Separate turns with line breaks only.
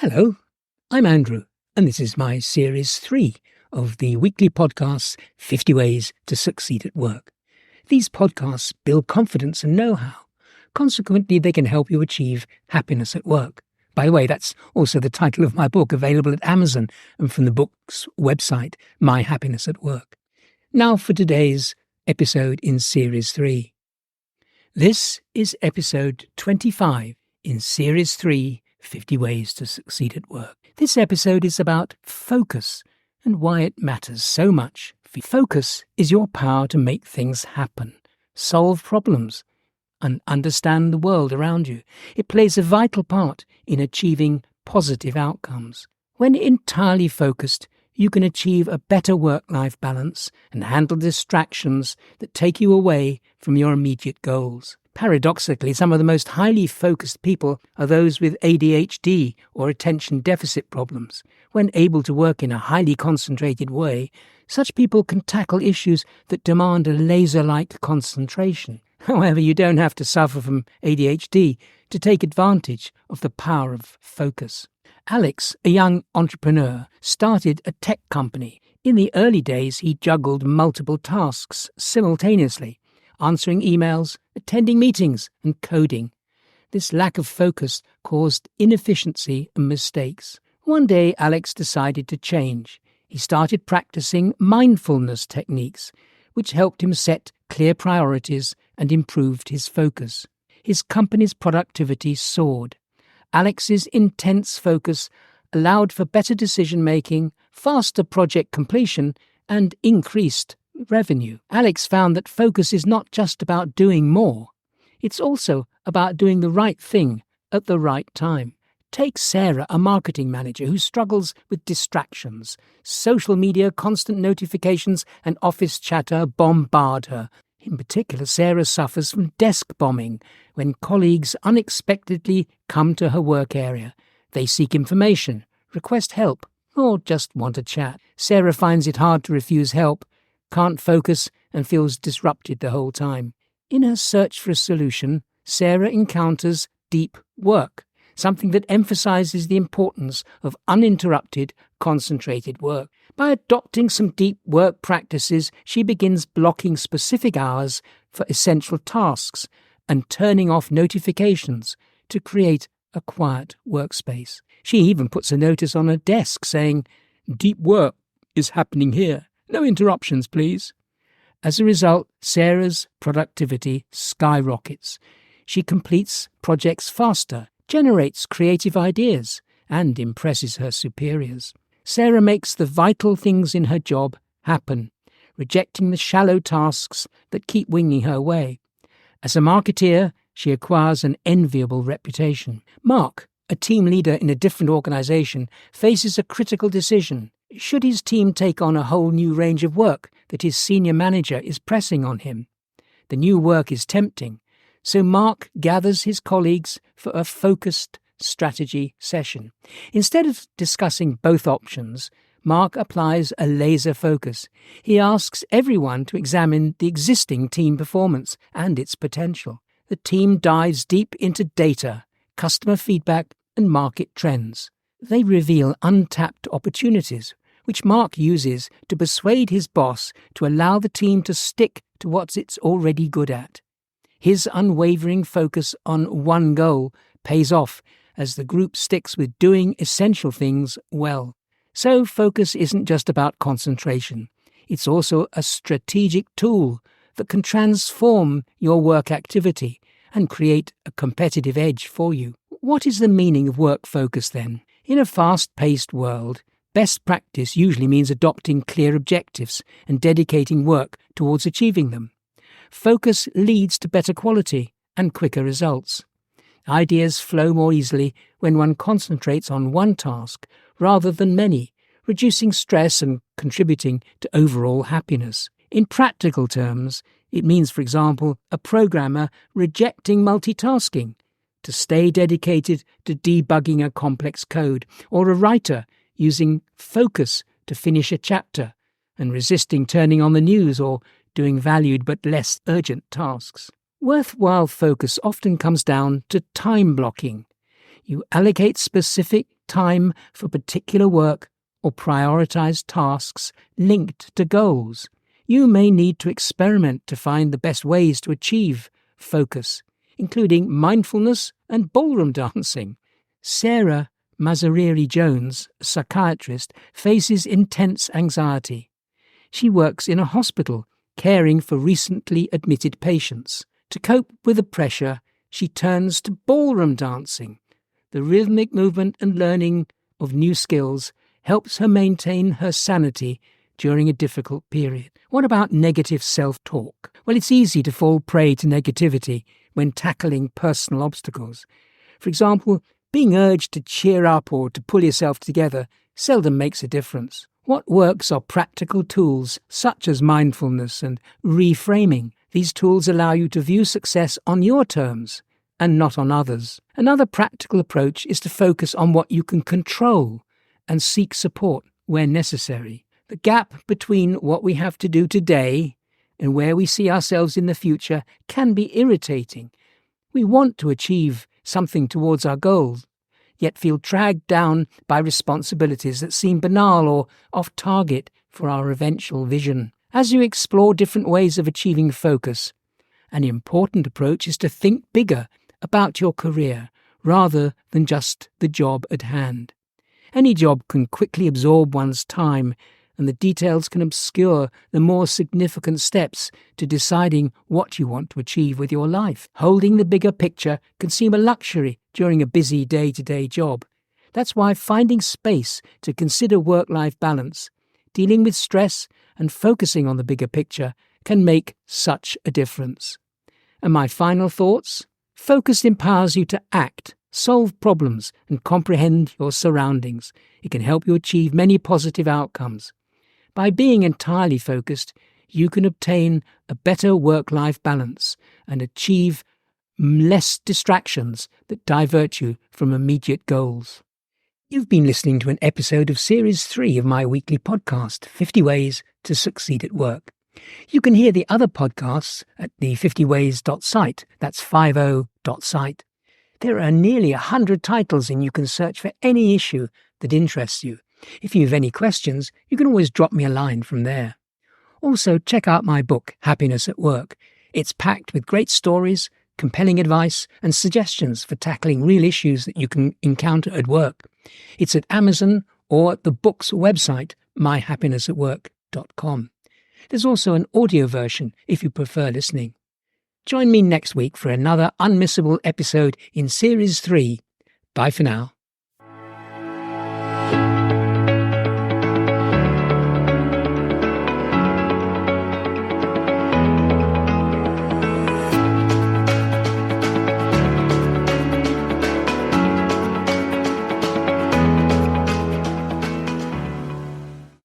Hello, I'm Andrew, and this is my Series 3 of the weekly podcasts 50 Ways to Succeed at Work. These podcasts build confidence and know-how. Consequently, they can help you achieve happiness at work. By the way, that's also the title of my book, available at Amazon and from the book's website, My Happiness at Work. Now for today's episode in Series 3. This is episode 25 in Series 3, 50 Ways to Succeed at Work. This episode is about focus and why it matters so much. Focus is your power to make things happen, solve problems, and understand the world around you. It plays a vital part in achieving positive outcomes. When entirely focused, you can achieve a better work-life balance and handle distractions that take you away from your immediate goals. Paradoxically, some of the most highly focused people are those with ADHD or attention deficit problems. When able to work in a highly concentrated way, such people can tackle issues that demand a laser-like concentration. However, you don't have to suffer from ADHD to take advantage of the power of focus. Alex, a young entrepreneur, started a tech company. In the early days, he juggled multiple tasks simultaneously, answering emails, attending meetings, and coding. This lack of focus caused inefficiency and mistakes. One day, Alex decided to change. He started practicing mindfulness techniques, which helped him set clear priorities and improved his focus. His company's productivity soared. Alex's intense focus allowed for better decision-making, faster project completion, and increased revenue. Alex found that focus is not just about doing more. It's also about doing the right thing at the right time. Take Sarah, a marketing manager who struggles with distractions. Social media, constant notifications, and office chatter bombard her. In particular, Sarah suffers from desk bombing when colleagues unexpectedly come to her work area. They seek information, request help, or just want to chat. Sarah finds it hard to refuse help, can't focus, and feels disrupted the whole time. In her search for a solution, Sarah encounters deep work, something that emphasizes the importance of uninterrupted, concentrated work. By adopting some deep work practices, she begins blocking specific hours for essential tasks and turning off notifications to create a quiet workspace. She even puts a notice on her desk saying, "Deep work is happening here. No interruptions, please." As a result, Sarah's productivity skyrockets. She completes projects faster, generates creative ideas, and impresses her superiors. Sarah makes the vital things in her job happen, rejecting the shallow tasks that keep winging her way. As a marketeer, she acquires an enviable reputation. Mark, a team leader in a different organization, faces a critical decision. Should his team take on a whole new range of work that his senior manager is pressing on him? The new work is tempting, so Mark gathers his colleagues for a focused strategy session. Instead of discussing both options, Mark applies a laser focus. He asks everyone to examine the existing team performance and its potential. The team dives deep into data, customer feedback, and market trends. They reveal untapped opportunities, which Mark uses to persuade his boss to allow the team to stick to what it's already good at. His unwavering focus on one goal pays off as the group sticks with doing essential things well. So focus isn't just about concentration. It's also a strategic tool that can transform your work activity and create a competitive edge for you. What is the meaning of work focus then? In a fast-paced world, best practice usually means adopting clear objectives and dedicating work towards achieving them. Focus leads to better quality and quicker results. Ideas flow more easily when one concentrates on one task rather than many, reducing stress and contributing to overall happiness. In practical terms, it means, for example, a programmer rejecting multitasking to stay dedicated to debugging a complex code, or a writer using focus to finish a chapter and resisting turning on the news or doing valued but less urgent tasks. Worthwhile focus often comes down to time blocking. You allocate specific time for particular work or prioritize tasks linked to goals. You may need to experiment to find the best ways to achieve focus, including mindfulness and ballroom dancing. Sarah Mazariri-Jones, a psychiatrist, faces intense anxiety. She works in a hospital, caring for recently admitted patients. To cope with the pressure, she turns to ballroom dancing. The rhythmic movement and learning of new skills helps her maintain her sanity during a difficult period. What about negative self-talk? Well, it's easy to fall prey to negativity when tackling personal obstacles. For example, being urged to cheer up or to pull yourself together seldom makes a difference. What works are practical tools such as mindfulness and reframing. These tools allow you to view success on your terms and not on others. Another practical approach is to focus on what you can control and seek support where necessary. The gap between what we have to do today and where we see ourselves in the future can be irritating. We want to achieve something towards our goals, yet feel dragged down by responsibilities that seem banal or off target for our eventual vision. As you explore different ways of achieving focus, an important approach is to think bigger about your career rather than just the job at hand. Any job can quickly absorb one's time, and the details can obscure the more significant steps to deciding what you want to achieve with your life. Holding the bigger picture can seem a luxury during a busy day-to-day job. That's why finding space to consider work-life balance, dealing with stress, and focusing on the bigger picture can make such a difference. And my final thoughts? Focus empowers you to act, solve problems, and comprehend your surroundings. It can help you achieve many positive outcomes. By being entirely focused, you can obtain a better work-life balance and achieve less distractions that divert you from immediate goals. You've been listening to an episode of Series 3 of my weekly podcast, 50 Ways to Succeed at Work. You can hear the other podcasts at the 50ways.site, that's 50.site. There are nearly 100 titles and you can search for any issue that interests you. If you have any questions, you can always drop me a line from there. Also, check out my book, Happiness at Work. It's packed with great stories, compelling advice and suggestions for tackling real issues that you can encounter at work. It's at Amazon or at the book's website, myhappinessatwork.com. There's also an audio version if you prefer listening. Join me next week for another unmissable episode in Series 3. Bye for now.